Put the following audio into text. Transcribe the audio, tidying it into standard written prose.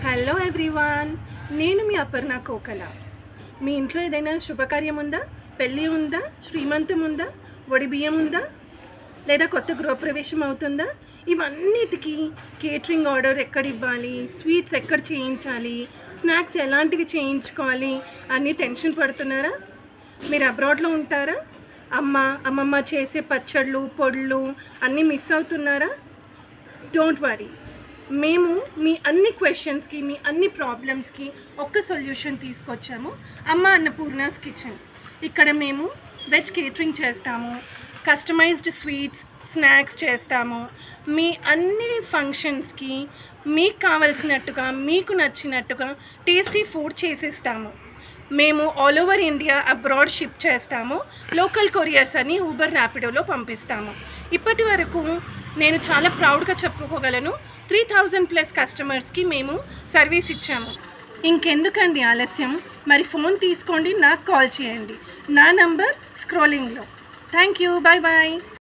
Hello everyone, నేను మీ అపర్ణ కోకల. మీ ఇంట్లో ఏదైనా శుభకార్యం ఉందా? పెళ్ళి ఉందా? శ్రీమంతం ఉందా? బియ్యం ఉందా? లేదా కొత్త గృహప్రవేశం అవుతుందా? ఇవన్నిటికీ కేటరింగ్ ఆర్డర్ ఎక్కడ ఇవ్వాలి, స్వీట్స్ ఎక్కడ చేయించాలి, స్నాక్స్ ఎలాంటివి చేయించుకోవాలి అని టెన్షన్ పడుతున్నారా? మీరు అబ్రాడ్లో ఉంటారా? అమ్మమ్మ చేసే పచ్చళ్ళు, పొడులు అన్నీ మిస్ అవుతున్నారా? డోంట్ వరీ, మేము మీ అన్ని క్వశ్చన్స్కి, మీ అన్ని ప్రాబ్లమ్స్కి ఒక్క సొల్యూషన్ తీసుకొచ్చాము. అమ్మ అన్నపూర్ణాస్ కిచెన్. ఇక్కడ మేము వెజ్ కేటరింగ్ చేస్తాము, కస్టమైజ్డ్ స్వీట్స్, స్నాక్స్ చేస్తాము. మీ అన్ని ఫంక్షన్స్కి మీకు కావలసినట్టుగా, మీకు నచ్చినట్టుగా టేస్టీ ఫుడ్ చేసిస్తాము. మేము all over India, abroad ship చేస్తాము. లోకల్ కొరియర్స్ అని ఊబర్ ర్యాపిడోలో పంపిస్తాము. ఇప్పటి వరకు నేను చాలా ప్రౌడ్గా చెప్పుకోగలను, 3000+ కస్టమర్స్కి మేము సర్వీస్ ఇచ్చాము. ఇంకెందుకండి ఆలస్యం, మరి ఫోన్ తీసుకోండి, నాకు కాల్ చేయండి. నా నంబర్ స్క్రోలింగ్లో. Thank you, bye bye.